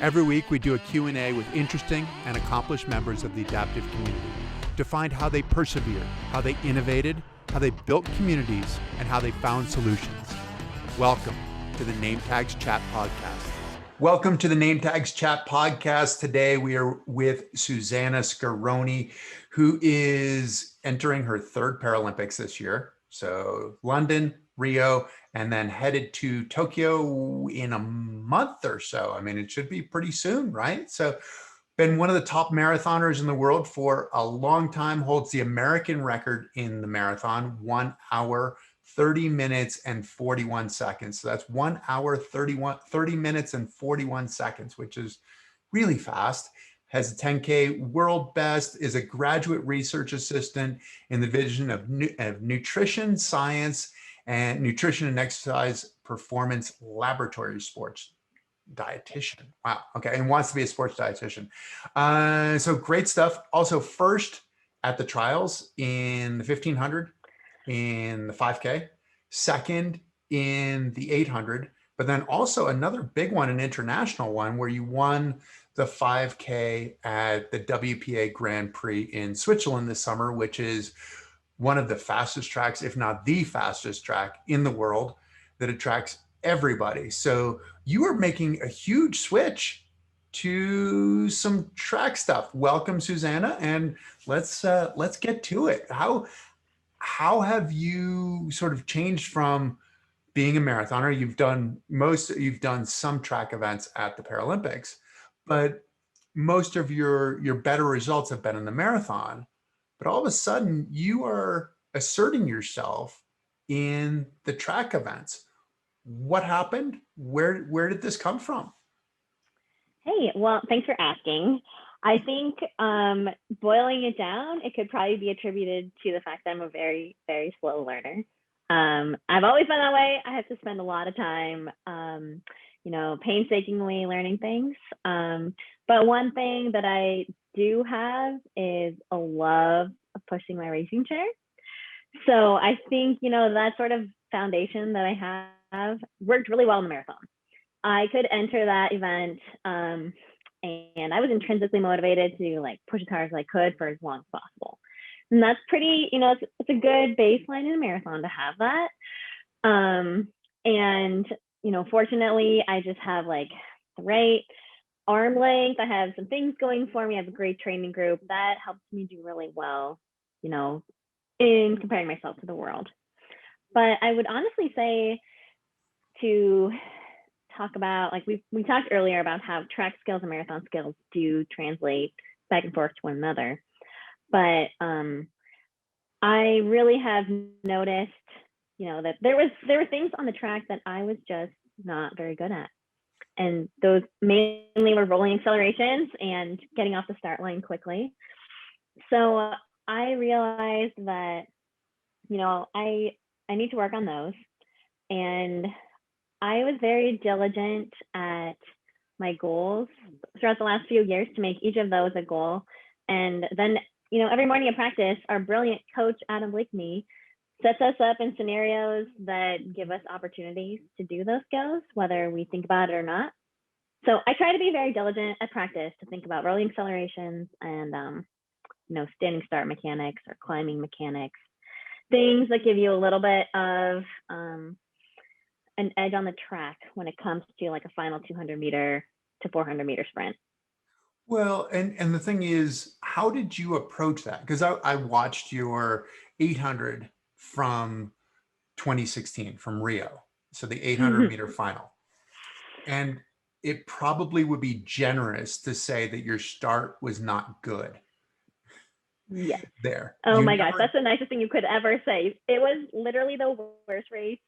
Every week we do a Q&A with interesting and accomplished members of the adaptive community to find how they persevered, how they innovated, how they built communities, and how they found solutions. Welcome to the Nametags Chat Podcast. Welcome to the Nametags Chat Podcast. Today we are with Susanna Scaroni, who is entering her third Paralympics this year. So London, Rio, and then headed to Tokyo in a month or so. I mean, it should be pretty soon, right? So been one of the top marathoners in the world for a long time, holds the American record in the marathon, 1 hour, 30 minutes and 41 seconds. So that's 1 hour, 30 minutes and 41 seconds, which is really fast. Has a 10K world best, is a graduate research assistant in the division of nutrition science and nutrition and exercise performance laboratory sports dietitian. Wow. Okay. And wants to be a sports dietitian. So great stuff. Also first at the trials in the 1500, in the 5K, second in the 800, but then also another big one, an international one where you won the 5K at the WPA Grand Prix in Switzerland this summer, which is one of the fastest tracks, if not the fastest track in the world that attracts everybody. So you are making a huge switch to some track stuff. Welcome, Susanna, and let's get to it. How have you sort of changed from being a marathoner? You've done some track events at the Paralympics, but most of your better results have been in the marathon. But all of a sudden, you are asserting yourself in the track events. What happened? Where did this come from? Hey, well, thanks for asking. I think boiling it down, it could probably be attributed to the fact that I'm a very, very slow learner. I've always been that way. I have to spend a lot of time, painstakingly learning things. But one thing that I do have is a love of pushing my racing chair. So I think, that sort of foundation that I have worked really well in the marathon. I could enter that event and I was intrinsically motivated to push as hard as I could for as long as possible. And that's pretty, it's a good baseline in a marathon to have that. Fortunately, I just have the right arm length. I have some things going for me. I have a great training group that helps me do really well, in comparing myself to the world. But I would honestly say to talk about, we talked earlier about how track skills and marathon skills do translate back and forth to one another. But I really have noticed, that there were things on the track that I was just not very good at. And those mainly were rolling accelerations and getting off the start line quickly. So I realized that, I need to work on those. And I was very diligent at my goals throughout the last few years to make each of those a goal. And then, every morning at practice, our brilliant coach, Adam Blakeney, sets us up in scenarios that give us opportunities to do those goals, whether we think about it or not. So I try to be very diligent at practice to think about rolling accelerations and, standing start mechanics or climbing mechanics, things that give you a little bit of an edge on the track when it comes to a final 200 meter to 400 meter sprint. Well, and the thing is, how did you approach that? Because I watched your 800 from 2016 from Rio, so the 800 meter final. And it probably would be generous to say that your start was not good. Yes. There. Oh my gosh, that's the nicest thing you could ever say. It was literally the worst race,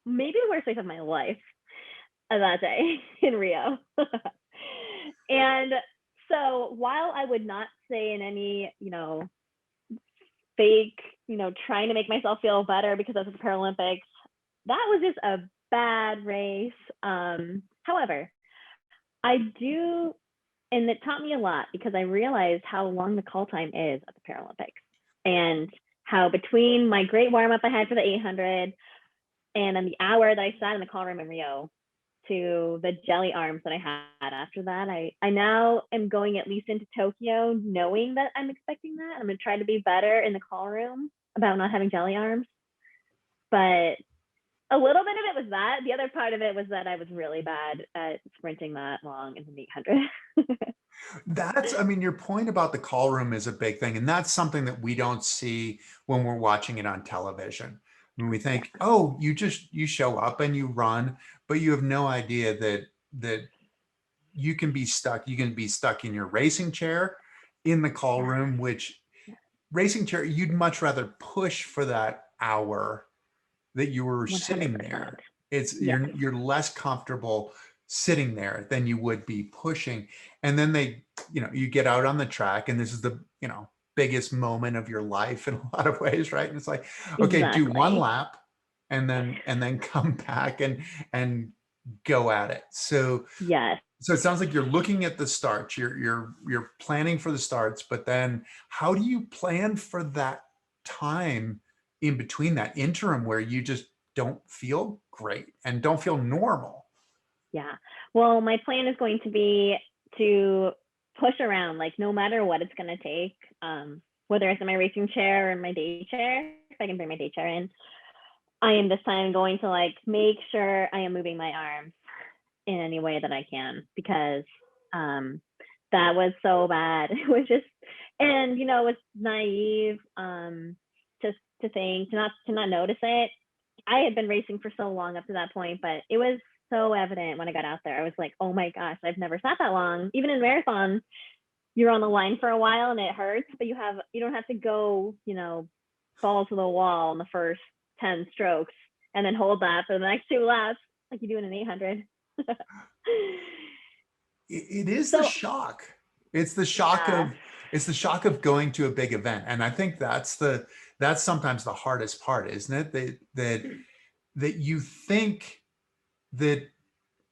maybe the worst race of my life that day in Rio. And so while I would not say in any, fake, trying to make myself feel better because of the Paralympics, that was just a bad race. However, I do, and it taught me a lot because I realized how long the call time is at the Paralympics and how between my great warm up I had for the 800 and then the hour that I sat in the call room in Rio to the jelly arms that I had after that. I now am going at least into Tokyo knowing that I'm expecting that. I'm going to try to be better in the call room about not having jelly arms. But a little bit of it was that. The other part of it was that I was really bad at sprinting that long in the 800. I mean, your point about the call room is a big thing. And that's something that we don't see when we're watching it on television. When we think, oh, you show up and you run, but you have no idea that you can be stuck. You can be stuck in your racing chair in the call room, which racing chair, you'd much rather push for that hour that you were 100%. sitting there. It's Yes. you're less comfortable sitting there than you would be pushing. And then you get out on the track, and this is the, biggest moment of your life in a lot of ways, right? And it's like, okay, do one Exactly. lap and then come back and go at it. Yes. So it sounds like you're looking at the starts, you're planning for the starts, but then how do you plan for that time in between, that interim where you just don't feel great and don't feel normal? Yeah. Well, my plan is going to be to push around, like no matter what it's going to take, whether it's in my racing chair or in my day chair, if I can bring my day chair in, I am this time going to like make sure I am moving my arms in any way that I can, because that was so bad. It was just, and it was naive to think, to not notice it. I had been racing for so long up to that point, but it was so evident when I got out there. I was like, oh my gosh, I've never sat that long. Even in marathons, you're on the line for a while and it hurts, but you don't have to go, balls to the wall in the first 10 strokes and then hold that for the next 2 laps like you do in an 800. It is the shock. It's the shock Yeah. of going to a big event. And I think that's sometimes the hardest part, isn't it? That you think that,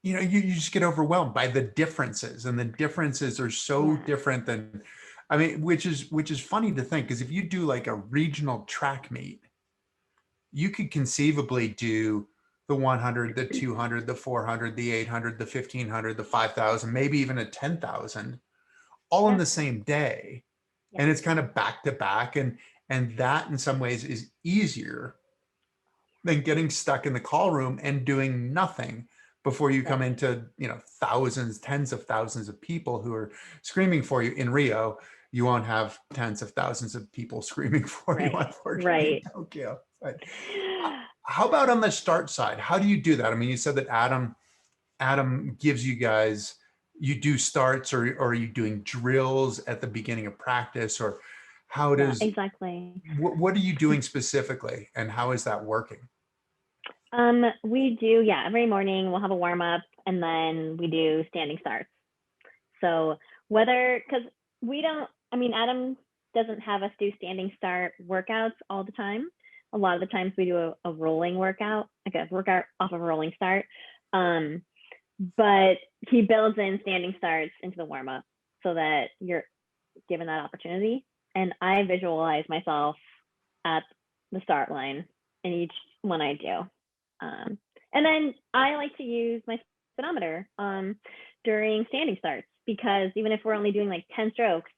you just get overwhelmed by the differences, and the differences are so different than, I mean, which is funny to think, because if you do like a regional track meet, you could conceivably do the 100, the 200, the 400, the 800, the 1500, the 5000, maybe even a 10,000, all in the same day. And it's kind of back to back. And that in some ways is easier than getting stuck in the call room and doing nothing before you come into, thousands, tens of thousands of people who are screaming for you. In Rio, you won't have tens of thousands of people screaming for you, unfortunately, in Tokyo. But how about on the start side? How do you do that? I mean, you said that Adam gives you guys, you do starts, or are you doing drills at the beginning of practice, or how does, exactly. What are you doing specifically, and how is that working? We do, every morning we'll have a warm up and then we do standing starts. So because Adam doesn't have us do standing start workouts all the time. A lot of the times we do a rolling workout, like a workout off of a rolling start. But he builds in standing starts into the warm up so that you're given that opportunity. And I visualize myself at the start line in each one I do. And then I like to use my speedometer during standing starts, because even if we're only doing like 10 strokes,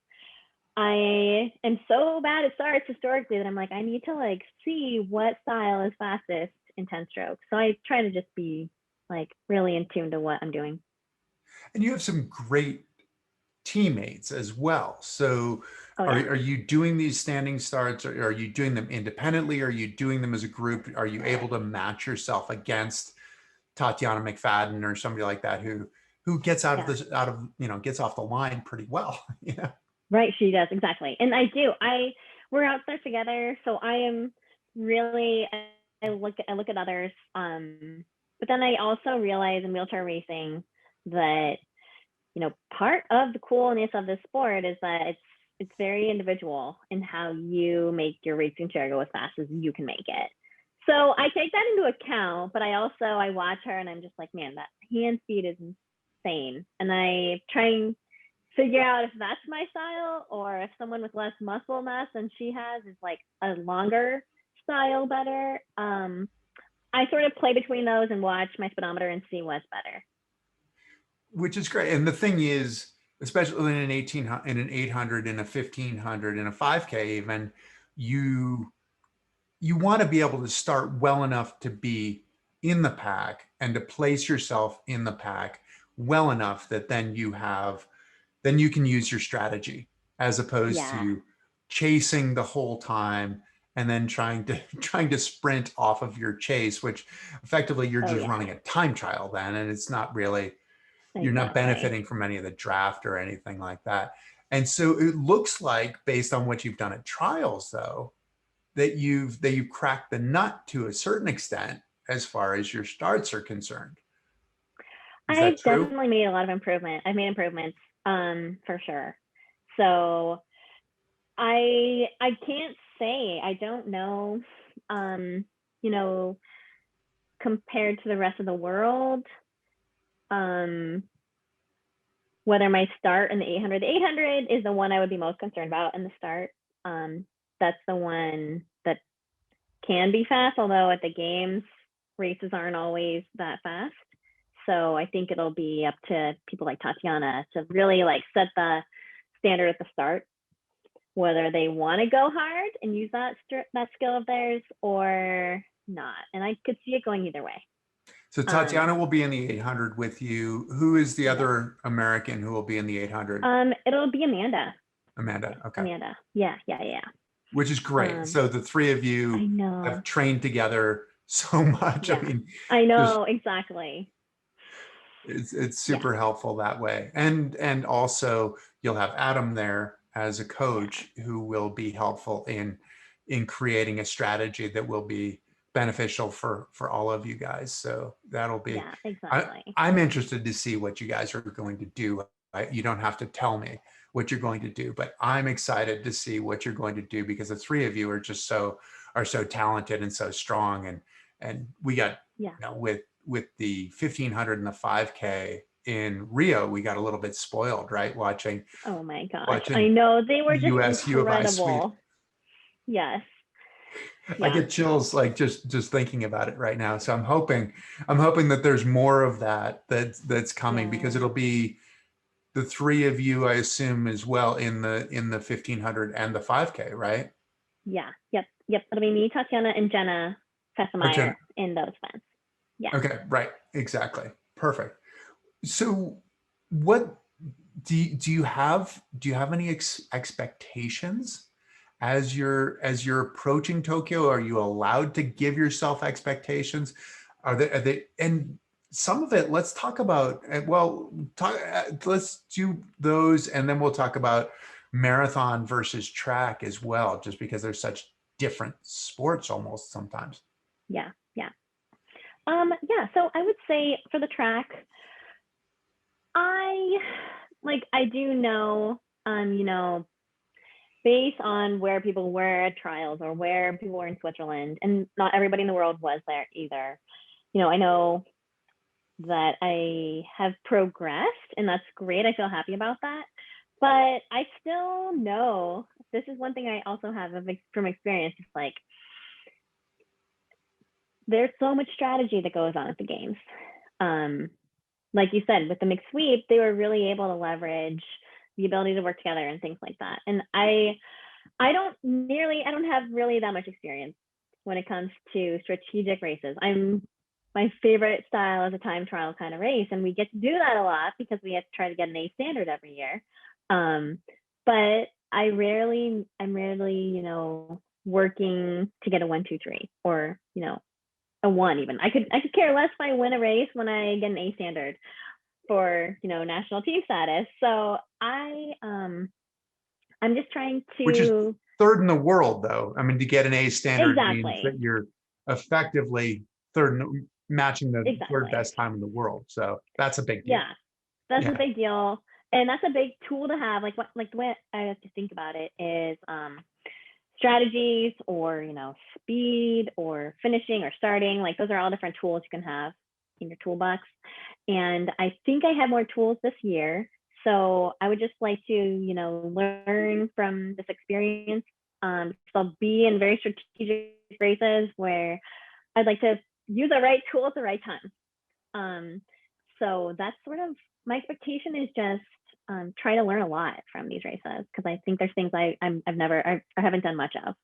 I am so bad at starts historically that I'm like, I need to like see what style is fastest in 10 strokes. So I try to just be like really in tune to what I'm doing. And you have some great teammates as well. So are you doing these standing starts, or are you doing them independently? Are you doing them as a group? Are you able to match yourself against Tatiana McFadden or somebody like that who gets gets off the line pretty well? Yeah. Right, she does, exactly. And I do. We're out there together, so I am really, I look at others, but then I also realize in wheelchair racing that part of the coolness of this sport is that it's very individual in how you make your racing chair go as fast as you can make it. So I take that into account, but I watch her and I'm just like, man, that hand speed is insane. And I try and figure out if that's my style, or if someone with less muscle mass than she has is like a longer style better. I sort of play between those and watch my speedometer and see what's better. Which is great. And the thing is, especially in an 1800, in an 800, in a 1500, in a 5K even, you you want to be able to start well enough to be in the pack and to place yourself in the pack well enough that then you can use your strategy as opposed Yeah. to chasing the whole time and then trying to sprint off of your chase, which effectively you're Oh just yeah. running a time trial then, and it's not really, you're not Exactly. benefiting from any of the draft or anything like that. And so it looks like, based on what you've done at trials though, that you've cracked the nut to a certain extent as far as your starts are concerned. Is that I've true? definitely made a lot of improvement. I've made improvements, for sure. So I can't say. I don't know. Um, you know, compared to the rest of the world, um, whether my start in the 800, the 800 is the one I would be most concerned about in the start. Um, that's the one that can be fast, although at the games, races aren't always that fast. So I think it'll be up to people like Tatiana to really like set the standard at the start, whether they want to go hard and use that skill of theirs or not. And I could see it going either way. So Um, Tatiana will be in the 800 with you. Who is the yes. other American who will be in the 800? It'll be Amanda. Amanda. Okay. Amanda. Yeah, yeah, yeah. Which is great. Um, So the three of I you have know. trained together so much. I Yeah, mean, I just know exactly. it's Yeah, super helpful that way. And also you'll have Adam there as a yeah, coach who will be helpful in creating a strategy that will be beneficial for all of you guys. So that'll be, yeah, exactly. I'm interested to see what you guys are going to do. You don't have to tell me what you're going to do, but I'm excited to see what you're going to do because the three of you are just so talented and so strong. And we got, Yeah. with the 1500 and the 5K in Rio, we got a little bit spoiled, right? Oh my gosh. I Watching know. They were the just US U of I sweep. incredible. Yes. I Yeah. get chills like just thinking about it right now. So I'm hoping that there's more of that's coming because Yeah. it'll be the three of you, I assume, as well in the 1500 and the 5K, right? Yeah. Yep. Yep. It'll be me, Tatiana, and Jenna Or Jen? Fessemeyer in those events. Yeah. Okay, right, exactly, perfect. So, what do you have any expectations as you're approaching Tokyo? Are you allowed to give yourself expectations? Are they and some of it, let's talk about, let's do those and then we'll talk about marathon versus track as well, just because they're such different sports almost sometimes. Yeah. Yeah. Yeah. So I would say for the track, I I do know, based on where people were at trials or where people were in Switzerland, and not everybody in the world was there either. I know that I have progressed, and that's great. I feel happy about that. But I still know this is one thing I also have from experience. It's like there's so much strategy that goes on at the games. Um, like you said, with the mixed sweep, they were really able to leverage the ability to work together and things like that. And I don't have really that much experience when it comes to strategic races. My favorite style is a time trial kind of race, and we get to do that a lot because we have to try to get an A standard every year. Um, but I'm rarely, working to get a 1, 2, 3, or a one even. I could care less if I win a race when I get an A standard for national team status. So I'm just trying Which is to third in the world, though. I mean, to get an A standard means exactly that you're effectively third, matching the third exactly best time in the world. So that's a big deal. yeah, that's a Yeah. big deal, and that's a big tool to have. The way I have to think about it is strategies or speed or finishing or starting. Like those are all different tools you can have in your toolbox. And I think I have more tools this year. So I would just like to, learn from this experience. So I'll be in very strategic races where I'd like to use the right tool at the right time. So that's sort of my expectation, is just try to learn a lot from these races, because I think there's things I haven't done much of.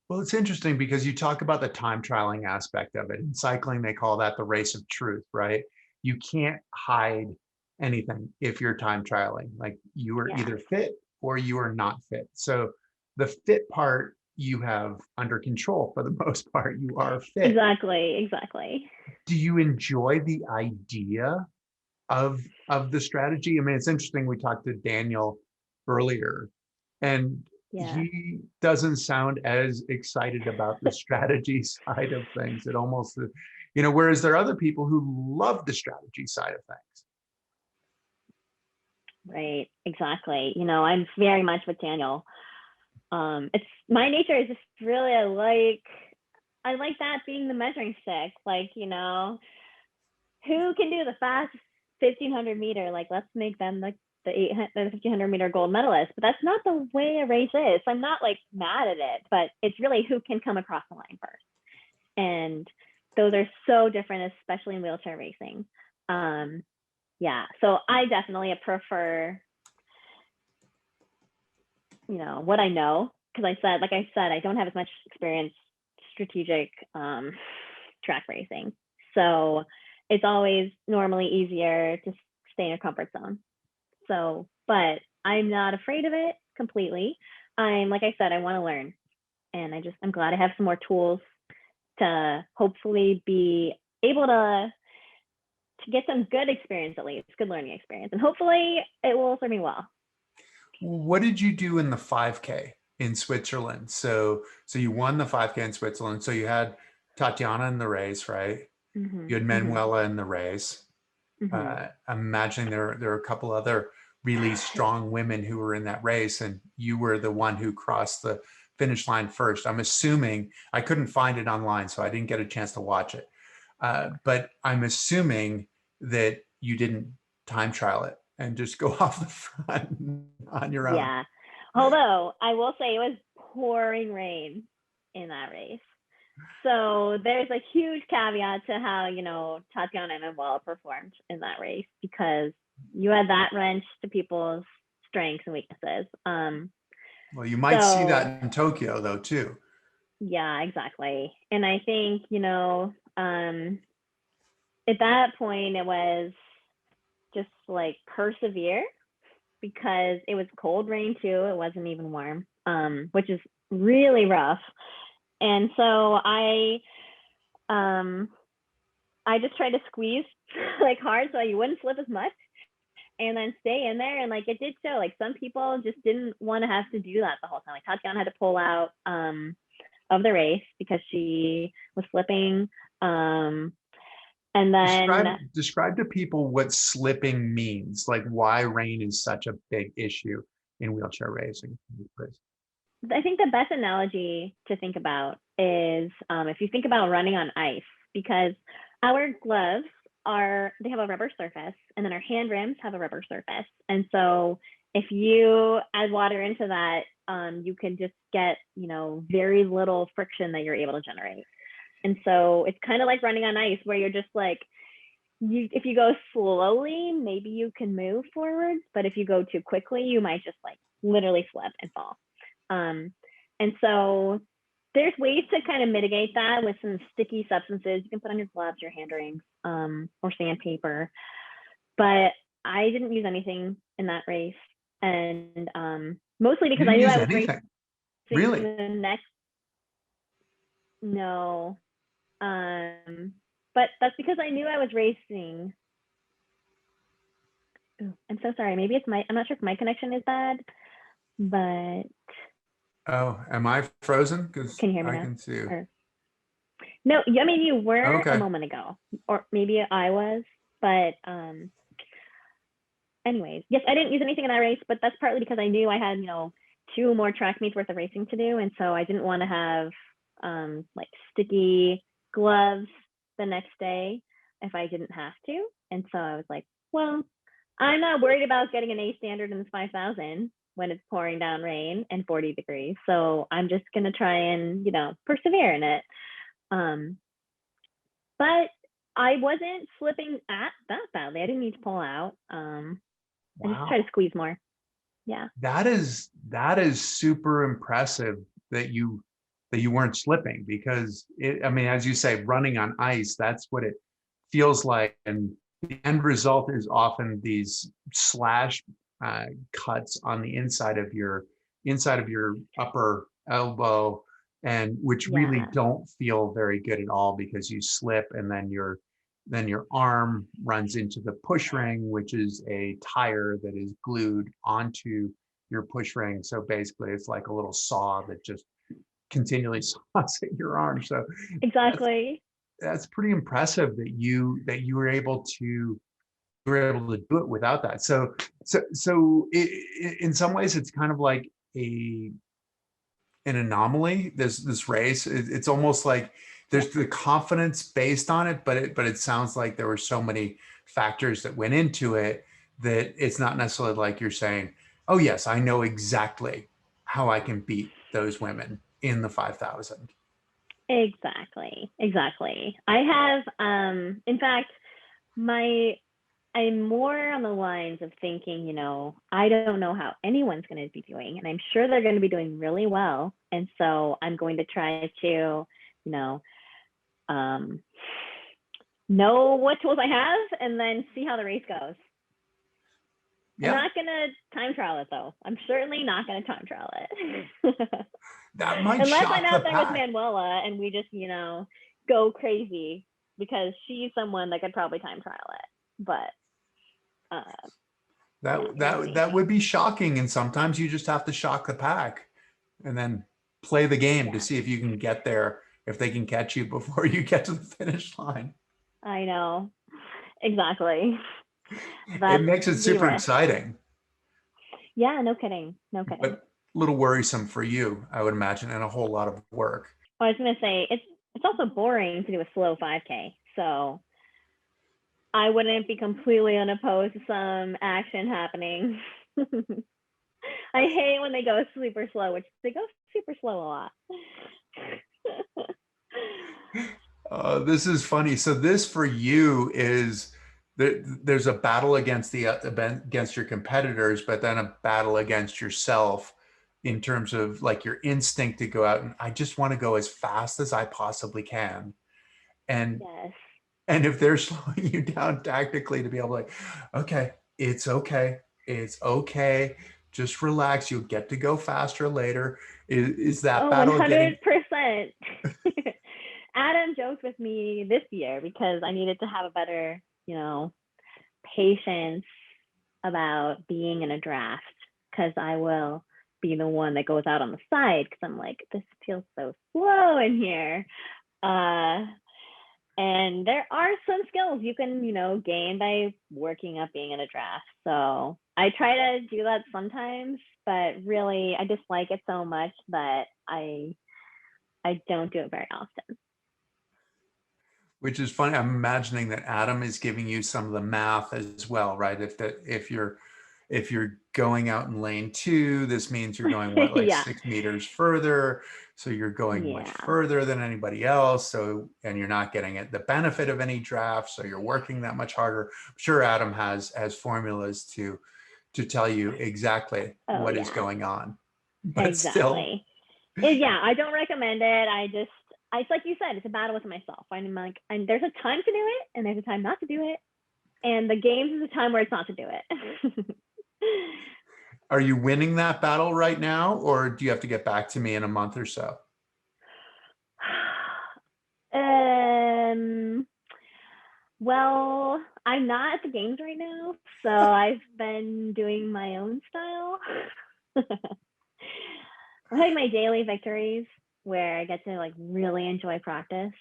Well, it's interesting because you talk about the time trialing aspect of it. In cycling, they call that the race of truth, right? You can't hide anything if you're time trialing. Like, you are Yeah, either fit or you are not fit. So the fit part you have under control for the most part. You are fit. exactly. Do you enjoy the idea of the strategy? I mean, it's interesting. We talked to Daniel earlier, and Yeah. he doesn't sound as excited about the strategy side of things. It almost, whereas there are other people who love the strategy side of things. Right, exactly. I'm very much with Daniel. It's my nature is just really, I like that being the measuring stick. Like, who can do the fast 1500-meter? Like, let's make them the 1500-meter gold medalist. But that's not the way a race is. So I'm not like mad at it, but it's really who can come across the line first. And those are so different, especially in wheelchair racing. Yeah, so I definitely prefer, what I know, because like I said, I don't have as much experience strategic track racing. So it's always normally easier to stay in your comfort zone. So, but I'm not afraid of it completely. Like I said, I want to learn, and I'm glad I have some more tools to hopefully be able to get some good experience, at least good learning experience, and hopefully it will serve me well. What did you do in the 5K in Switzerland? So you won the 5K in Switzerland. So you had Tatiana in the race, right? Mm-hmm, You had Manuela in the race. mm-hmm. I'm imagining there are a couple other really strong women who were in that race, and you were the one who crossed the finish line first. I'm assuming, I couldn't find it online, so I didn't get a chance to watch it. But I'm assuming that you didn't time trial it and just go off the front on your own. Yeah. Although I will say it was pouring rain in that race. So there's a huge caveat to how, Tatiana and Manuela performed in that race, because you had that wrench to people's strengths and weaknesses. Well, you might see that in Tokyo though, too. Yeah, exactly. And I think, at that point it was just like persevere, because it was cold rain too. It wasn't even warm, which is really rough. And so I just tried to squeeze like hard so you wouldn't slip as much, and then stay in there. And like, it did show, like, some people just didn't want to have to do that the whole time. Like, Tatiana had to pull out of the race because she was slipping. And then describe to people what slipping means, like why rain is such a big issue in wheelchair racing. I think the best analogy to think about is if you think about running on ice, because our gloves they have a rubber surface, and then our hand rims have a rubber surface. And so if you add water into that, you can just get, very little friction that you're able to generate. And so it's kind of like running on ice, where you're just like, if you go slowly, maybe you can move forwards, but if you go too quickly, you might just like literally slip and fall. And so there's ways to kind of mitigate that with some sticky substances you can put on your gloves, your hand rings, or sandpaper. But I didn't use anything in that race, and mostly because I knew I was racing really the next. No, but that's because I knew I was racing. Ooh, I'm so sorry. Maybe I'm not sure if my connection is bad, but. Oh, am I frozen? Because Can you hear me I now? can see you. No, I mean, you were Okay. a moment ago, or maybe I was, but anyways, yes, I didn't use anything in that race, but that's partly because I knew I had, 2 more track meets worth of racing to do. And so I didn't want to have like sticky gloves the next day if I didn't have to. And so I was like, well, I'm not worried about getting an A standard in this 5,000 when it's pouring down rain and 40 degrees. So I'm just going to try and, persevere in it. but I wasn't slipping that badly. I didn't need to pull out. I just try Wow. to squeeze more. Yeah. That is super impressive that you weren't slipping, because I mean, as you say, running on ice, that's what it feels like. And the end result is often these slash cuts on the inside of your upper elbow, and which really Yeah. don't feel very good at all, because you slip and then your arm runs into the push ring, which is a tire that is glued onto your push ring. So basically it's like a little saw that just continually saws at your arm. So that's Exactly. that's pretty impressive that you were able to do it without that. In some ways it's kind of like a an anomaly, this race. It's almost like Yeah. there's the confidence based on it, but it sounds like there were so many factors that went into it that it's not necessarily like you're saying, oh yes, I know exactly how I can beat those women in the 5,000. Exactly. Exactly. I have in fact my I'm more on the lines of thinking, I don't know how anyone's going to be doing, and I'm sure they're going to be doing really well. And so I'm going to try to, um, know what tools I have and then see how the race goes. I'm Yeah, not going to time trial it though. I'm certainly not going to time trial it. that might Unless I'm shock the out there with pack. Manuela and we just, go crazy, because she's someone that could probably time trial it. But That we'll that see. that would be shocking, and sometimes you just have to shock the pack and then play the game to Yeah, see if you can get there, if they can catch you before you get to the finish line. I know. Exactly. It That's makes it the super risk. exciting, Yeah, no kidding. No kidding. but a little worrisome for you, I would imagine, and a whole lot of work. I was gonna say it's also boring to do a slow 5K. So I wouldn't be completely unopposed to some action happening. I hate when they go super slow, which they go super slow a lot. This is funny. So this for you is there's a battle against against your competitors, but then a battle against yourself in terms of like your instinct to go out and I just want to go as fast as I possibly can. And Yes. and if they're slowing you down tactically to be able to like, okay, it's okay, it's okay, just relax. You'll get to go faster later. Is that Oh, battle getting 100%. Adam joked with me this year because I needed to have a better, patience about being in a draft, because I will be the one that goes out on the side because I'm like, this feels so slow in here. Uh, and there are some skills you can, gain by working up being in a draft. So I try to do that sometimes, but really I dislike it so much that I don't do it very often. which is funny. I'm imagining that Adam is giving you some of the math as well, right? If you're going out in lane two, this means you're going what, like Yeah. 6 meters further. So you're going much Yeah. further than anybody else. So and you're not getting the benefit of any draft. So you're working that much harder. I'm sure Adam has formulas to tell you exactly Oh what is yeah. going on. But still, Exactly. Yeah, I don't recommend it. It's like you said, it's a battle with myself. I'm like, and there's a time to do it, and there's a time not to do it, and the games is a time where it's not to do it. are you winning that battle right now, or do you have to get back to me in a month or so? um. Well, I'm not at the games right now, so I've been doing my own style. I like my daily victories where I get to like really enjoy practice.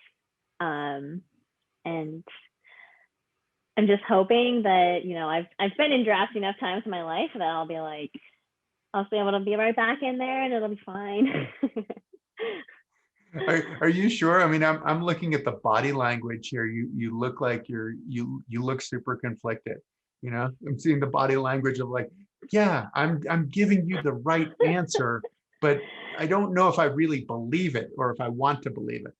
Um, and I'm just hoping that, I've been in drafts enough times in my life that I'll be like, I'll be able to be right back in there and it'll be fine. Are you sure? I mean, I'm looking at the body language here. You look like you look super conflicted. I'm seeing the body language of like, yeah, I'm giving you the right answer, but I don't know if I really believe it or if I want to believe it.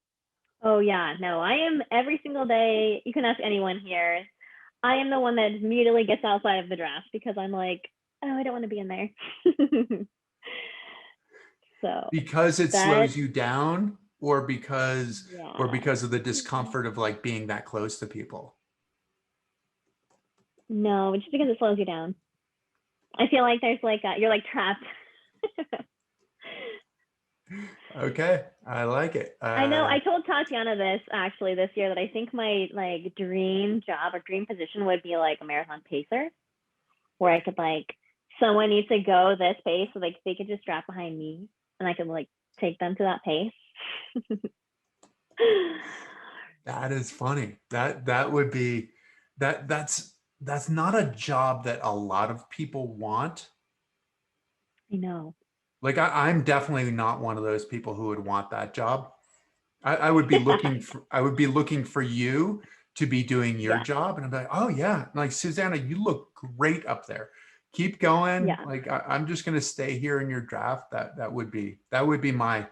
Oh yeah, no, I am every single day. You can ask anyone here. I am the one that immediately gets outside of the draft because I'm like, oh, I don't want to be in there. So Because it that, slows you down, or yeah, because of the discomfort of like being that close to people? no, just because it slows you down. I feel like there's like you're like trapped. Okay, I like it. I know. I told Tatiana this actually this year that I think my like dream job or dream position would be like a marathon pacer, where I could like someone needs to go this pace, so like they could just strap behind me and I could like take them to that pace. That is funny. That would be that's not a job that a lot of people want. I know. Like I'm definitely not one of those people who would want that job. I would be looking for you to be doing your Yeah. job, and I'm like, oh yeah, like Susanna, you look great up there. Keep going. Yeah. Like I'm just gonna stay here in your draft. That would be my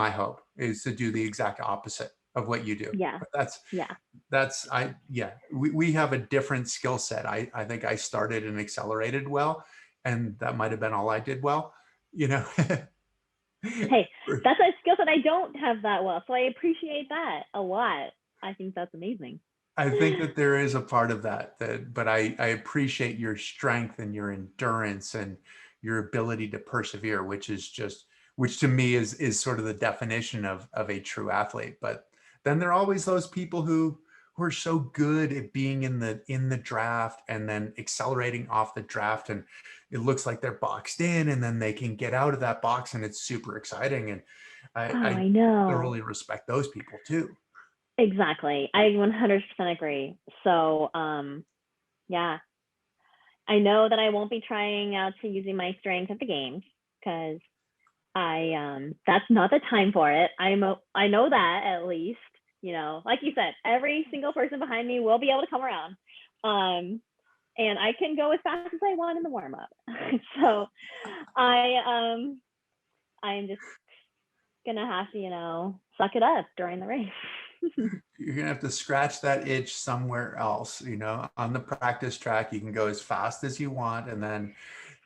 hope, is to do the exact opposite of what you do. Yeah. But that's Yeah. that's I yeah, we have a different skill set. I think I started and accelerated well, and that might have been all I did well, you know. Hey, that's a skill that I don't have that well. So I appreciate that a lot. I think that's amazing. I think that there is a part of that, but I appreciate your strength and your endurance and your ability to persevere, which to me is sort of the definition of a true athlete. But then there are always those people who are so good at being in the draft and then accelerating off the draft, and it looks like they're boxed in, and then they can get out of that box and it's super exciting. And Oh, I I know. thoroughly respect those people too. Exactly. I 100% agree. So, yeah, I know that I won't be trying out to using my strength at the games because that's not the time for it. I know that at least, like you said, every single person behind me will be able to come around. And I can go as fast as I want in the warm up. So I I'm just gonna have to, suck it up during the race. You're gonna have to scratch that itch somewhere else. On the practice track you can go as fast as you want, and then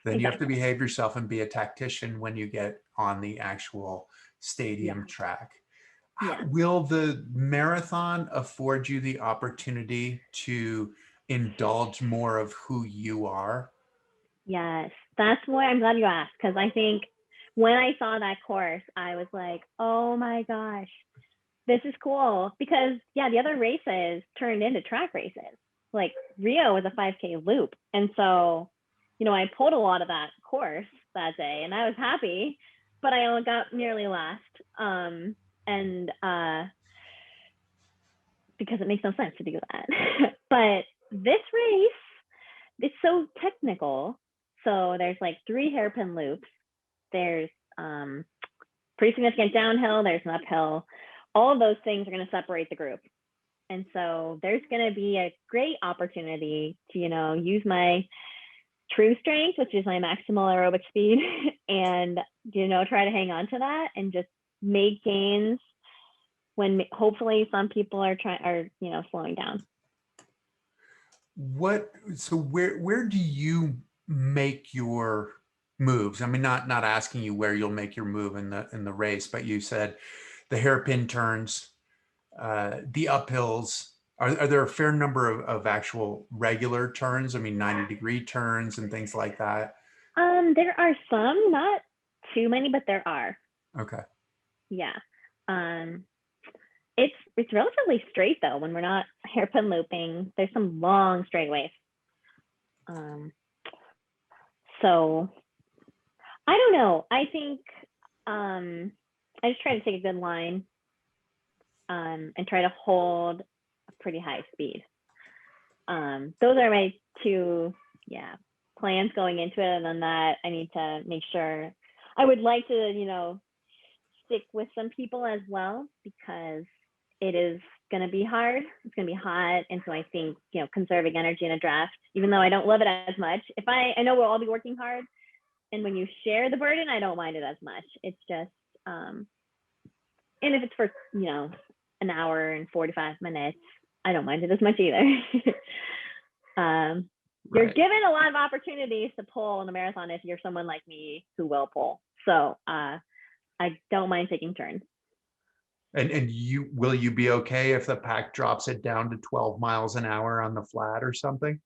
you have to Exactly. behave yourself and be a tactician when you get on the actual Yeah. stadium track. Yeah. Will the marathon afford you the opportunity to indulge more of who you are? Yes. That's why I'm glad you asked, because I think when I saw that course, I was like, oh my gosh, this is cool. Because yeah, the other races turned into track races. Like Rio was a 5K loop. And so, I pulled a lot of that course that day and I was happy, but I only got nearly last. And because it makes no sense to do that. But this race, it's so technical. So there's like 3 hairpin loops. There's pretty significant downhill. There's an uphill. All of those things are going to separate the group. And so there's going to be a great opportunity to, use my true strength, which is my maximal aerobic speed, and, try to hang on to that and just make gains when hopefully some people are slowing down. Where do you make your moves? I mean, not asking you where you'll make your move in the race, but you said the hairpin turns, the uphills. Are there a fair number of actual regular turns? I mean, 90-degree turns and things like that. There are some, not too many, but there are. Okay. Yeah. Um, it's relatively straight though when we're not hairpin looping. There's some long straightaways. So I don't know. I think I just try to take a good line and try to hold a pretty high speed. Those are my 2, plans going into it. And then that I need to make sure I would like to, stick with some people as well, because it is going to be hard. It's going to be hot. And so I think, conserving energy in a draft, even though I don't love it as much, I know we'll all be working hard. And when you share the burden, I don't mind it as much. It's just, and if it's for, an hour and 45 minutes, I don't mind it as much either. You're Right. given a lot of opportunities to pull in a marathon if you're someone like me who will pull. So I don't mind taking turns. And will you be okay if the pack drops it down to 12 miles an hour on the flat or something?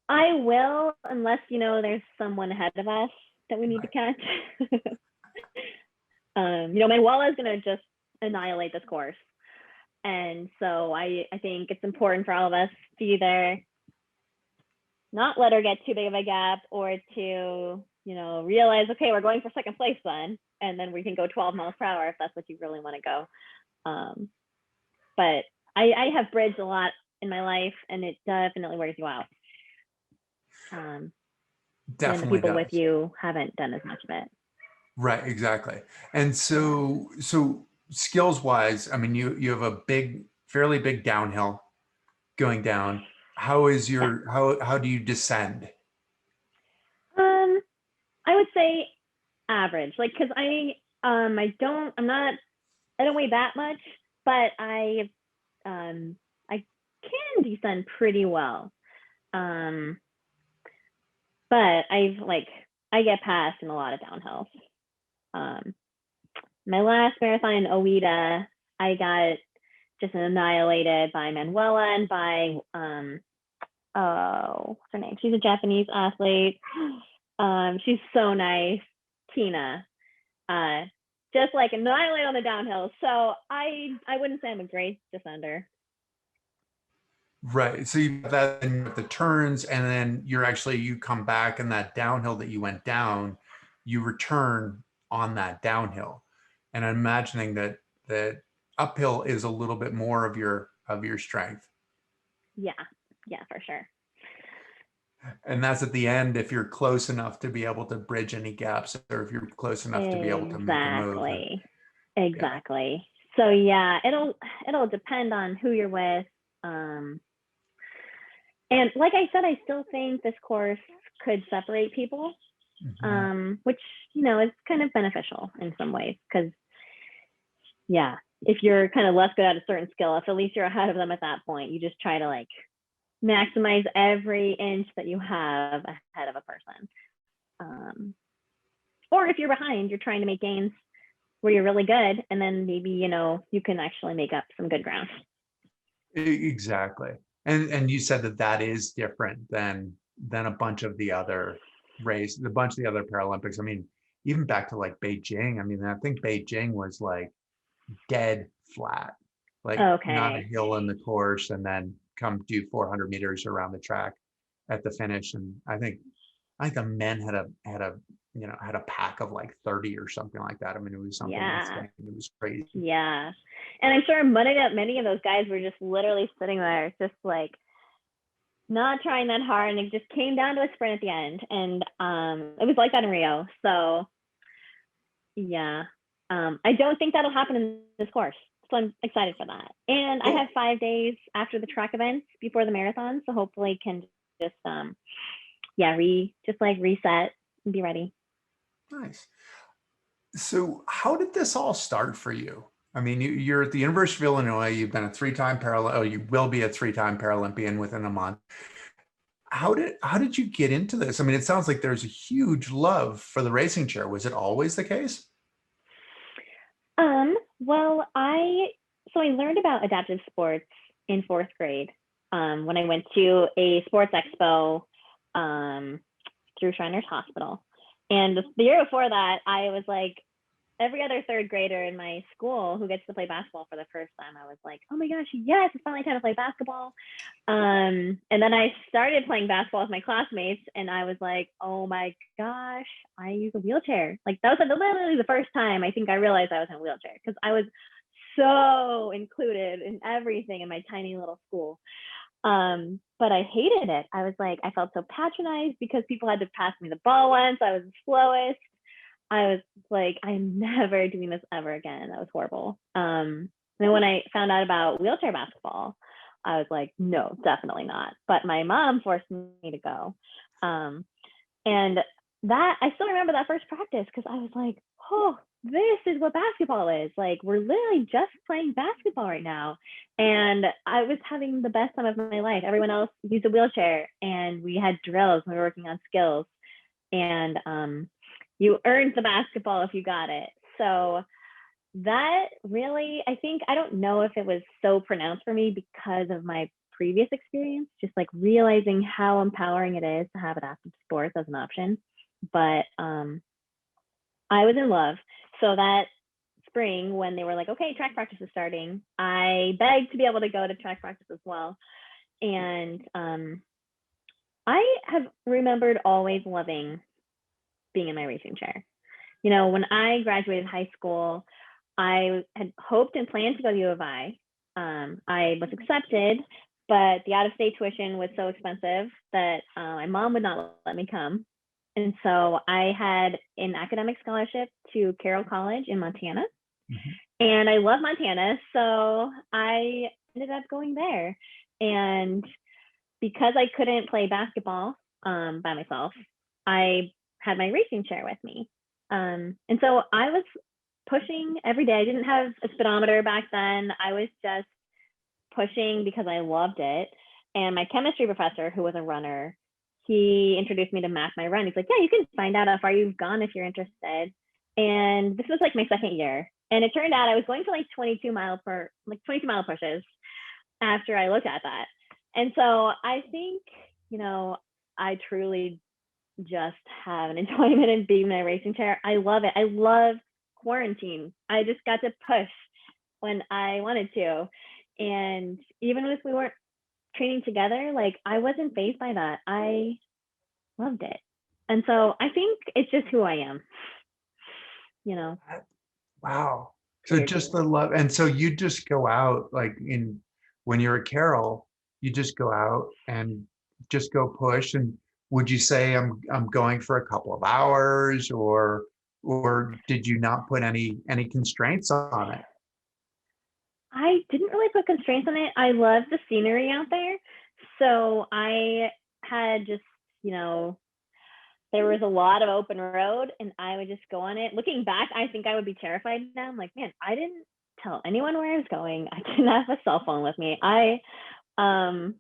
I will, unless, there's someone ahead of us that we need to catch. Manuela is going to just annihilate this course. And so I think it's important for all of us to either not let her get too big of a gap, or to, realize, okay, we're going for second place then, and then we can go 12 miles per hour if that's what you really want to go. But I have bridged a lot in my life, and it definitely wears you out. When the people with you haven't done as much of it. Right, exactly. And so skills wise, I mean, you have a fairly big downhill going down. How is your how do you descend? I would say average, like, because I don't weigh that much, but I can descend pretty well. But I get past in a lot of downhills. My last marathon in Oita, I got just annihilated by Manuela and by what's her name? She's a Japanese athlete. She's so nice, Tina. Just like annihilate on the downhill. So I wouldn't say I'm a great descender. Right. So you have that in the turns, and then you come back, and that downhill that you went down, you return on that downhill. And I'm imagining that uphill is a little bit more of your strength. Yeah, for sure. And that's at the end, if you're close enough to be able to bridge any gaps, or if you're close enough to be able to make a move. Exactly. Yeah. So yeah, it'll depend on who you're with. And like I said, I still think this course could separate people, which, is kind of beneficial in some ways, because if you're kind of less good at a certain skill, if at least you're ahead of them at that point, you just try to maximize every inch that you have ahead of a person. Or if you're behind, you're trying to make gains where you're really good, and then maybe, you can actually make up some good ground. Exactly. And you said that is different than a bunch of the other Paralympics. I mean, even back to Beijing. I mean, I think Beijing was dead flat, not a hill in the course, and then come do 400 meters around the track at the finish. And I think the men had a pack of 30 or something like that. I mean, it was something insane. It was crazy. Yeah. And I'm sure many of those guys were just literally sitting there, just not trying that hard, and it just came down to a sprint at the end. And it was like that in Rio. So yeah, I don't think that'll happen in this course. So I'm excited for that. And I have 5 days after the track events before the marathon, so hopefully can just reset and be ready. Nice. So how did this all start for you? I mean, you're at the University of Illinois. You've been a three-time you will be a three-time Paralympian within a month. How did you get into this? I mean, it sounds like there's a huge love for the racing chair. Was it always the case? Well, I learned about adaptive sports in 4th grade when I went to a sports expo through Shriners Hospital. And the year before that, I was every other 3rd grader in my school who gets to play basketball for the first time. I was like, oh my gosh, yes, it's finally time to play basketball. And then I started playing basketball with my classmates, and I was like, oh my gosh, I use a wheelchair. That was literally the first time I think I realized I was in a wheelchair, because I was so included in everything in my tiny little school. But I hated it. I was I felt so patronized because people had to pass me the ball once. I was the slowest. I was I'm never doing this ever again. That was horrible. And then when I found out about wheelchair basketball, I was no, definitely not. But my mom forced me to go. And that, I still remember that first practice, because I was this is what basketball is. Like, we're literally just playing basketball right now. And I was having the best time of my life. Everyone else used a wheelchair, and we had drills. We were working on skills. And you earned the basketball if you got it. So that really, I think, I don't know if it was so pronounced for me because of my previous experience, just like realizing how empowering it is to have adaptive sports as an option. But I was in love. So that spring, when they were like, okay, track practice is starting, I begged to be able to go to track practice as well. And I have remembered always loving being in my racing chair. You know, when I graduated high school, I had hoped and planned to go to U of I. I was accepted, but the out-of-state tuition was so expensive that my mom would not let me come. And so I had an academic scholarship to Carroll College in Montana. Mhm. And I love Montana, so I ended up going there. And because I couldn't play basketball by myself, I had my racing chair with me. And so I was pushing every day. I didn't have a speedometer back then. I was just pushing because I loved it. And my chemistry professor, who was a runner, he introduced me to Map My Run. He's like, yeah, you can find out how far you've gone if you're interested. And this was like my second year. And it turned out I was going to like 22 mile pushes after I looked at that. And so I think, you know, I truly just have an enjoyment in being in my racing chair. I love it. I love quarantine. I just got to push when I wanted to. And even if we weren't training together, like, I wasn't fazed by that. I loved it. And so I think it's just who I am, you know. Wow. So just Weirdly. the love. And so you just go out like when you're at Carroll, you just go out and just go push. And would you say I'm going for a couple of hours, or did you not put any constraints on it? I didn't really put constraints on it. I love the scenery out there. So I had just, you know, there was a lot of open road and I would just go on it. Looking back, I think I would be terrified now. I'm like, man, I didn't tell anyone where I was going. I didn't have a cell phone with me. Um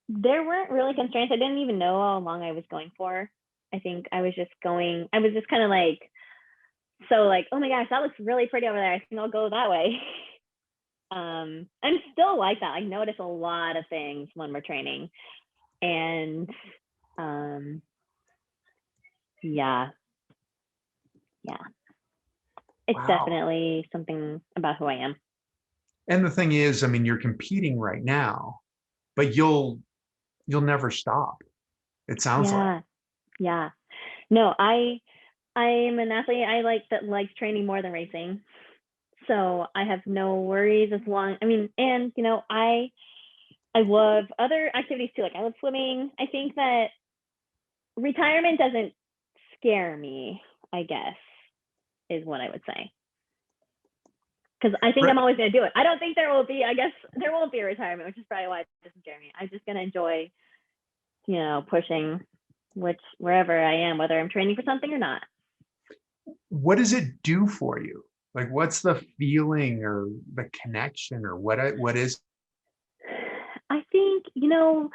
there weren't really constraints. I didn't even know how long I was going for. I think I was just kind of like, so like, oh my gosh, that looks really pretty over there. I think I'll go that way. I'm still like that. I notice a lot of things when we're training. And yeah, yeah. It's Wow. definitely something about who I am. And the thing is, I mean, you're competing right now, but you'll never stop. It sounds like. Yeah, yeah. No, I'm an athlete. I like that likes training more than racing. So I have no worries as long, I mean, and you know, I love other activities too. Like, I love swimming. I think that retirement doesn't scare me, I guess, is what I would say. Because I think Right. I'm always going to do it. I don't think there will be, I guess there won't be a retirement, which is probably why it doesn't scare me. I'm just going to enjoy, you know, pushing wherever I am, whether I'm training for something or not. What does it do for you? Like, what's the feeling or the connection or what is? I think, you know,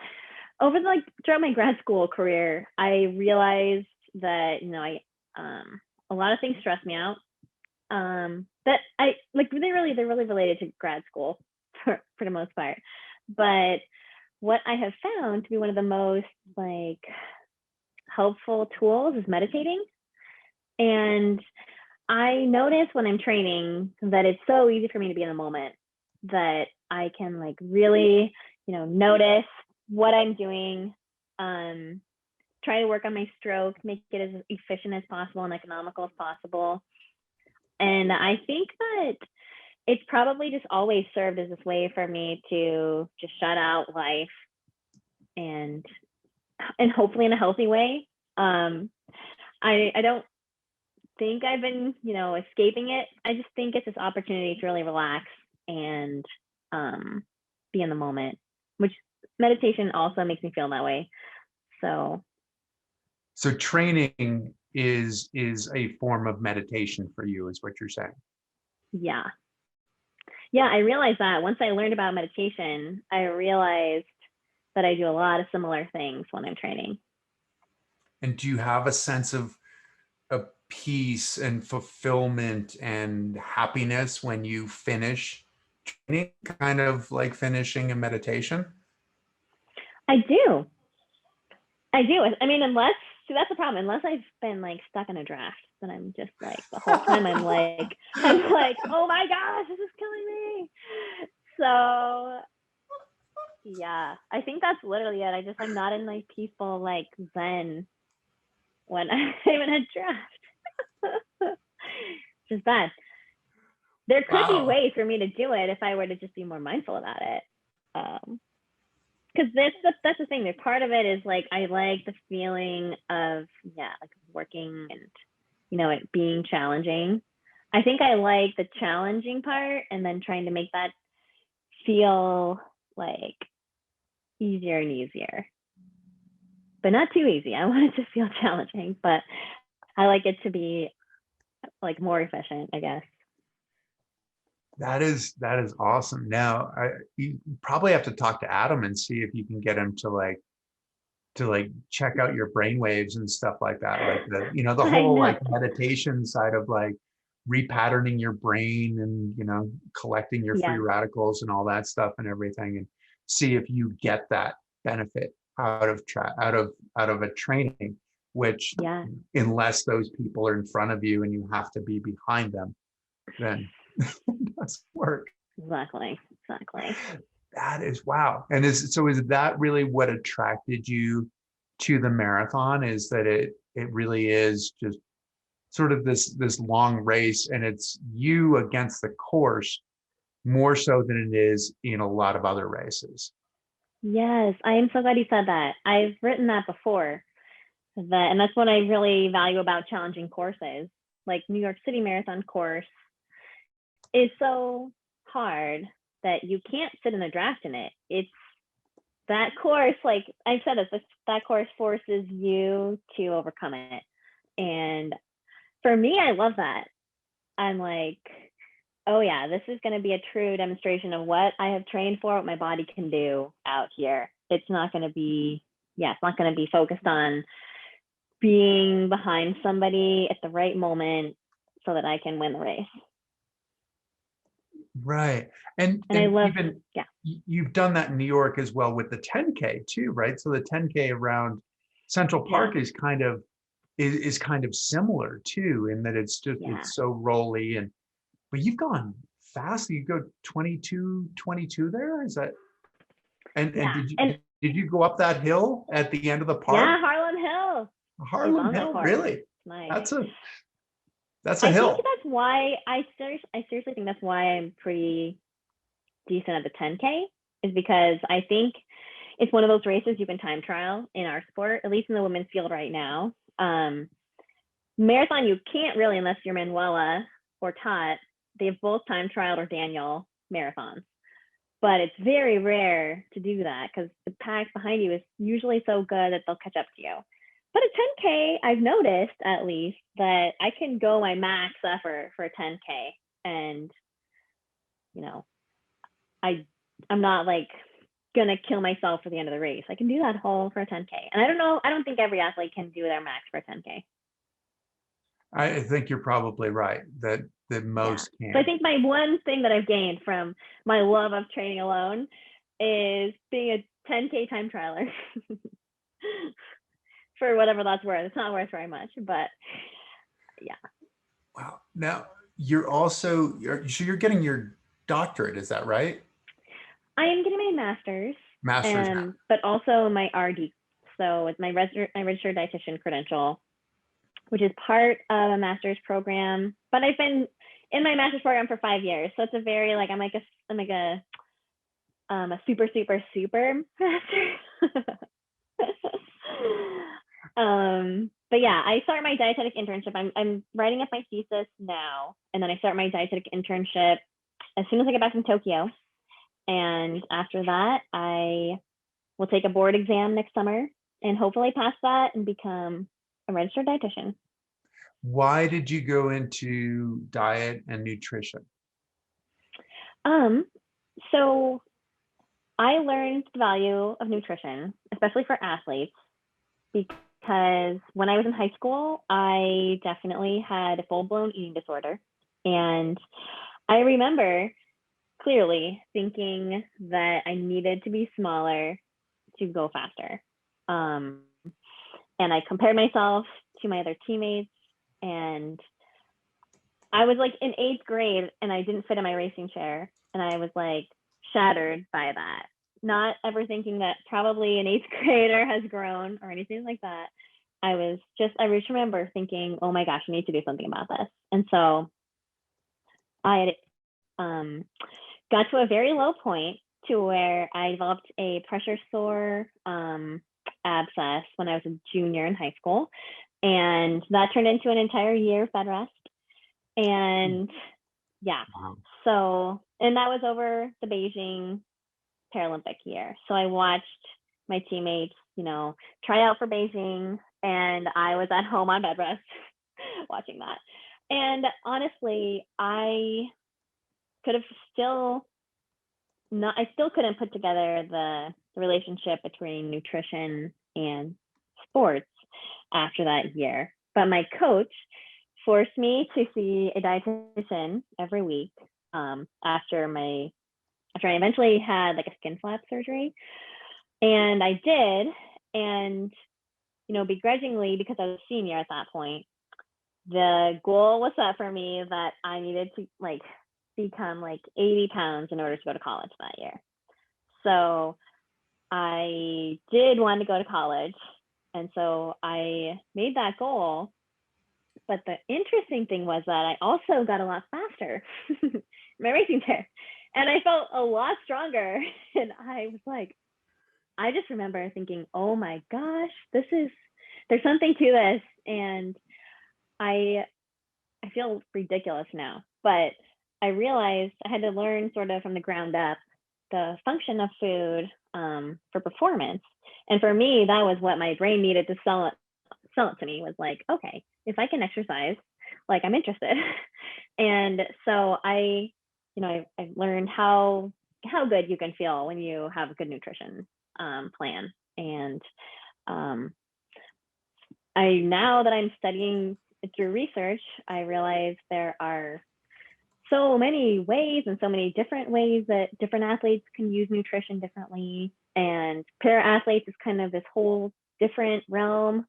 throughout my grad school career, I realized that, you know, a lot of things stress me out. That I like, they're really related to grad school for the most part. But what I have found to be one of the most like helpful tools is meditating. And I notice when I'm training that it's so easy for me to be in the moment, that I can like really, you know, notice what I'm doing, try to work on my stroke, make it as efficient as possible and economical as possible. And I think that it's probably just always served as this way for me to just shut out life and hopefully in a healthy way. I don't think I've been, you know, escaping it. I just think it's this opportunity to really relax and be in the moment, which meditation also makes me feel that way. So So training is a form of meditation for you, is what you're saying. Yeah. Yeah, I realized that once I learned about meditation, I realized that I do a lot of similar things when I'm training. And do you have a sense of peace and fulfillment and happiness when you finish training, kind of like finishing a meditation? I do. I do. I mean, that's the problem. Unless I've been like stuck in a draft, then I'm just like the whole time I'm like, oh my gosh, this is killing me. So yeah, I think that's literally it. I'm not in like peaceful like zen when I'm in a draft. Just bad. There could be ways for me to do it if I were to just be more mindful about it. Because that's the thing. The part of it is like I like the feeling of like working and it being challenging. I think I like the challenging part and then trying to make that feel like easier and easier, but not too easy. I want it to feel challenging, but I like it to be like more efficient, I guess. That is awesome. Now, you probably have to talk to Adam and see if you can get him to check out your brain waves and stuff like that. Like the whole like meditation side of like repatterning your brain and collecting your free radicals and all that stuff and everything, and see if you get that benefit out of a training, which unless those people are in front of you and you have to be behind them, then it doesn't work. Exactly. That is wow. And is that really what attracted you to the marathon? Is that it really is just sort of this long race, and it's you against the course more so than it is in a lot of other races? Yes, I am so glad you said that. I've written that before, and that's what I really value about challenging courses. Like New York City Marathon course is so hard that you can't sit in a draft in it. It's that course, like I've said this, that course forces you to overcome it. And for me, I love that. I'm like, oh yeah, this is going to be a true demonstration of what I have trained for, what my body can do out here. It's not going to be focused on being behind somebody at the right moment so that I can win the race. Right. And I love, even you've done that in New York as well with the 10K too, right? So the 10K around Central Park is kind of similar too, in that it's just it's so rolly, but you've gone fast. You go 22 there. Is that and did you go up that hill at the end of the park? Yeah, Harlem Hill. Really? Nice. That's a hill. I think that's why I seriously think that's why I'm pretty decent at the 10K, is because I think it's one of those races you can time trial in our sport, at least in the women's field right now. Marathon, you can't really unless you're Manuela or Tot. They've both time trialed or Daniel marathons, but it's very rare to do that because the pack behind you is usually so good that they'll catch up to you. But a 10K, I've noticed at least that I can go my max effort for a 10K, and I'm not like gonna kill myself for the end of the race. I can do that whole for a 10K, and I don't think every athlete can do their max for a 10K. I think you're probably right that most can. So I think my one thing that I've gained from my love of training alone is being a 10K time trialer. For whatever that's worth. It's not worth very much, but yeah. Wow. Now you're also you're getting your doctorate, is that right? I am getting my master's, but also my RD. So it's my registered dietitian credential, which is part of a master's program. But I've been in my master's program for 5 years, so it's a very like I'm like a super master. But yeah, I start my dietetic internship. I'm writing up my thesis now, and then I start my dietetic internship as soon as I get back from Tokyo. And after that, I will take a board exam next summer and hopefully pass that and become a registered dietitian. Why did you go into diet and nutrition? So I learned the value of nutrition, especially for athletes, because when I was in high school, I definitely had a full-blown eating disorder. And I remember clearly thinking that I needed to be smaller to go faster. Um, and I compared myself to my other teammates, and I was like in eighth grade and I didn't fit in my racing chair. And I was like shattered by that. Not ever thinking that probably an eighth grader has grown or anything like that. I just remember thinking, oh my gosh, I need to do something about this. And so I um, got to a very low point to where I developed a pressure sore abscess when I was a junior in high school. And that turned into an entire year of bed rest. And yeah, Wow. so, and that was over the Beijing Paralympic year. So I watched my teammates, try out for Beijing, and I was at home on bed rest watching that. And honestly, could have still I still couldn't put together the relationship between nutrition and sports after that year. But my coach forced me to see a dietitian every week after I eventually had like a skin flap surgery. And I did. And, begrudgingly, because I was a senior at that point, the goal was set for me that I needed to like become like 80 pounds in order to go to college that year. So I did want to go to college. And so I made that goal. But the interesting thing was that I also got a lot faster in my racing chair. And I felt a lot stronger. And I was like, I just remember thinking, oh my gosh, there's something to this. And I feel ridiculous now, but I realized I had to learn sort of from the ground up the function of food for performance. And for me, that was what my brain needed to sell it to me, was like, okay, if I can exercise, like I'm interested. And so I learned how good you can feel when you have a good nutrition plan. And now that I'm studying through research, I realize there are so many ways and so many different ways that different athletes can use nutrition differently. And para athletes is kind of this whole different realm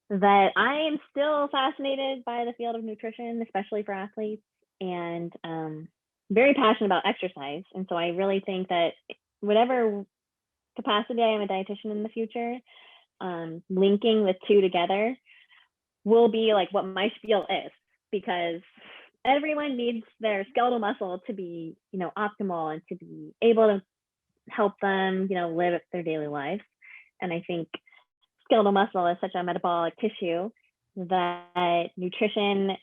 that I am still fascinated by the field of nutrition, especially for athletes, and very passionate about exercise. And so I really think that whatever capacity I am a dietitian in the future, linking the two together will be like what my spiel is, because everyone needs their skeletal muscle to be, optimal and to be able to help them, live their daily lives. And I think skeletal muscle is such a metabolic tissue that nutrition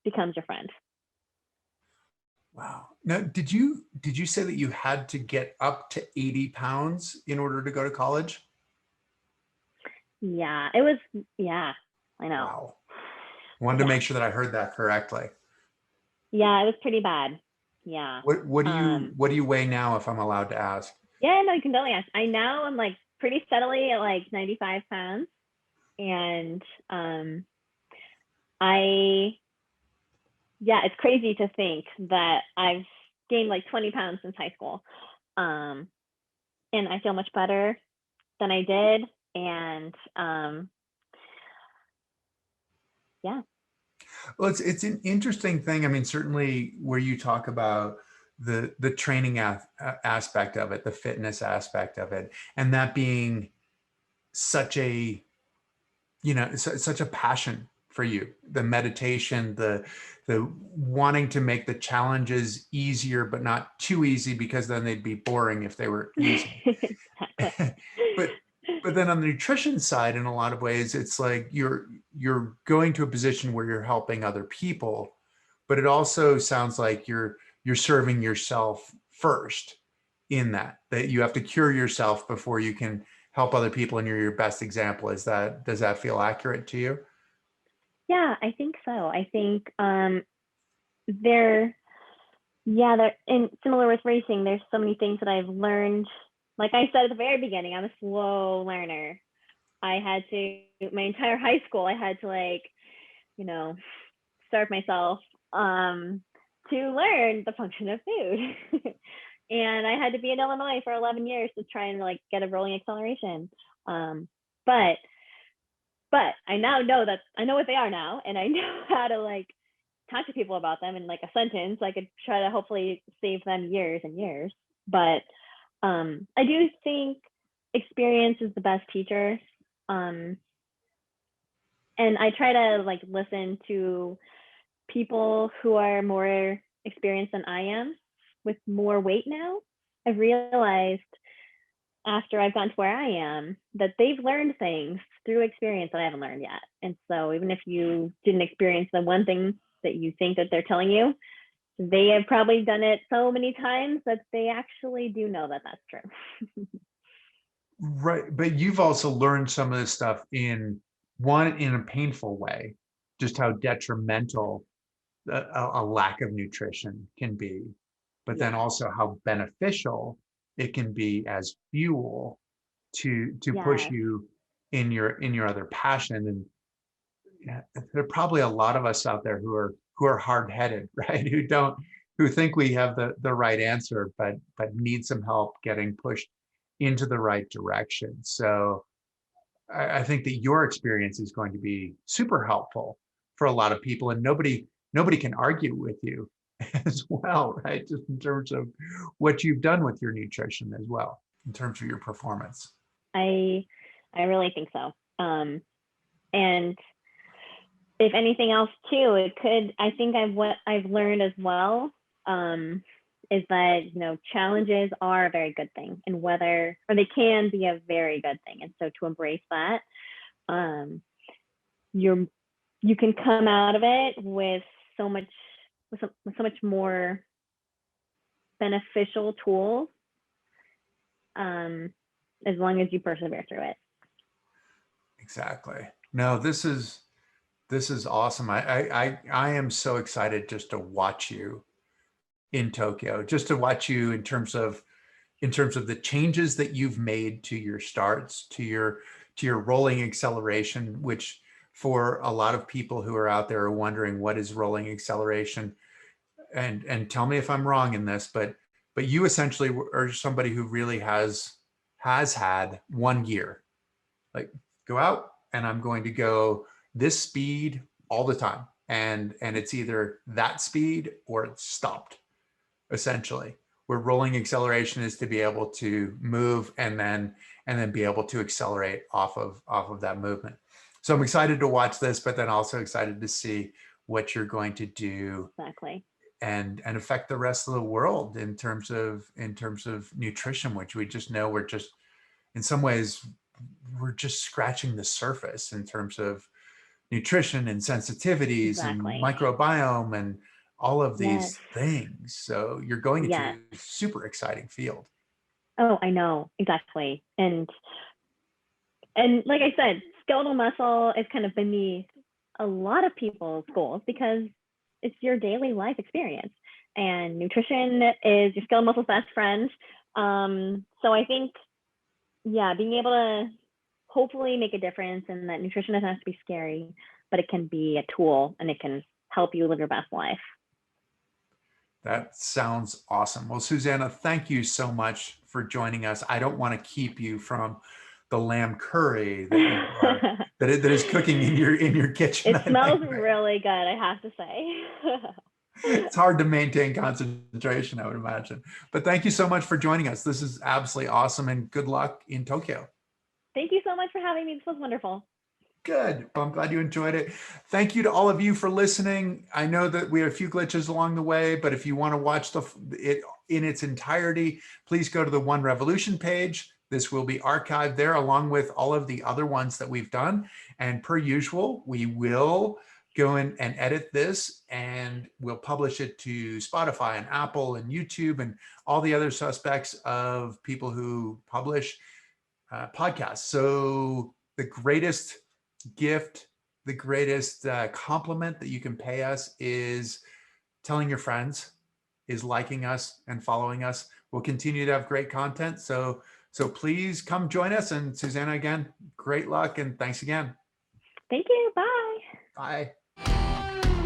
becomes your friend. Wow. Now, did you say that you had to get up to 80 pounds in order to go to college? Yeah, it was. Yeah, I know. Wow. I wanted to make sure that I heard that correctly. Yeah, it was pretty bad. Yeah. What do you weigh now, if I'm allowed to ask? Yeah, no, you can totally ask. I now am like pretty steadily at like 95 pounds. And it's crazy to think that I've gained like 20 pounds since high school. And I feel much better than I did. And yeah. Well, it's an interesting thing. I mean, certainly where you talk about the training aspect of it, the fitness aspect of it, and that being such a, such a passion for you, the meditation, the wanting to make the challenges easier, but not too easy, because then they'd be boring if they were easy. But then on the nutrition side, in a lot of ways, it's like you're going to a position where you're helping other people, but it also sounds like you're serving yourself first, in that you have to cure yourself before you can help other people, and you're your best example. Does that feel accurate to you? Yeah, I think so. I think they're they're and similar with racing. There's so many things that I've learned. Like I said at the very beginning, I'm a slow learner. I had to my entire high school. I had to you know starve myself to learn the function of food. And I had to be in Illinois for 11 years to try and get a rolling acceleration. But I now know that I know what they are now, and I know how to talk to people about them in a sentence. I could try to hopefully save them years and years. But I do think experience is the best teacher. And I try to listen to people who are more experienced than I am with more weight now. I've realized after I've gotten to where I am that they've learned things through experience that I haven't learned yet. And so even if you didn't experience the one thing that you think that they're telling you, they have probably done it so many times that they actually do know that that's true. Right. But you've also learned some of this stuff in a painful way, just how detrimental a lack of nutrition can be, but then Yeah. also how beneficial it can be as fuel to push Yes. you in your other passion. And yeah, there are probably a lot of us out there who are hard-headed, right? Who think we have the right answer, but need some help getting pushed into the right direction. So I think that your experience is going to be super helpful for a lot of people, and nobody can argue with you as well, right? Just in terms of what you've done with your nutrition as well, in terms of your performance. I I really think so. And if anything else too, it could I think what I've learned as well is that challenges are a very good thing, and whether or they can be a very good thing. And so to embrace that, um, you're you can come out of it with so much with so much more beneficial tools, um, as long as you persevere through it. Exactly. No, this is awesome. I am so excited just to watch you in Tokyo, just to watch you in terms of the changes that you've made to your starts, to your rolling acceleration, which for a lot of people who are out there are wondering what is rolling acceleration, and tell me if I'm wrong in this, but you essentially are somebody who really has had 1 year, like go out and I'm going to go this speed all the time, and it's either that speed or it's stopped, essentially, where rolling acceleration is to be able to move and then be able to accelerate off of that movement. So I'm excited to watch this, but then also excited to see what you're going to do Exactly. and affect the rest of the world in terms of nutrition, which we just know we're just in some ways we're just scratching the surface in terms of nutrition and sensitivities and Exactly. microbiome and all of Yes. these things. So you're going Yes. into a super exciting field. Oh, I know exactly. And like I said, skeletal muscle is kind of beneath a lot of people's goals because it's your daily life experience, and nutrition is your skeletal muscle's best friend. So I think, yeah, being able to hopefully make a difference, and that nutrition doesn't have to be scary, but it can be a tool and it can help you live your best life. That sounds awesome. Well, Susanna, thank you so much for joining us. I don't want to keep you from the lamb curry that you are that is cooking in your kitchen. It I smells think, right? really good, I have to say. It's hard to maintain concentration, I would imagine. But thank you so much for joining us. This is absolutely awesome, and good luck in Tokyo. Thank you so much for having me. This was wonderful. Good. Well, I'm glad you enjoyed it. Thank you to all of you for listening. I know that we had a few glitches along the way, but if you want to watch it in its entirety, please go to the One Revolution page. This will be archived there along with all of the other ones that we've done. And per usual, we will go in and edit this and we'll publish it to Spotify and Apple and YouTube and all the other suspects of people who publish podcasts. So the greatest gift the greatest compliment that you can pay us is telling your friends, is liking us and following us. We'll continue to have great content. So please come join us. And Susanna, again, great luck and thanks again. Thank you. Bye. Bye.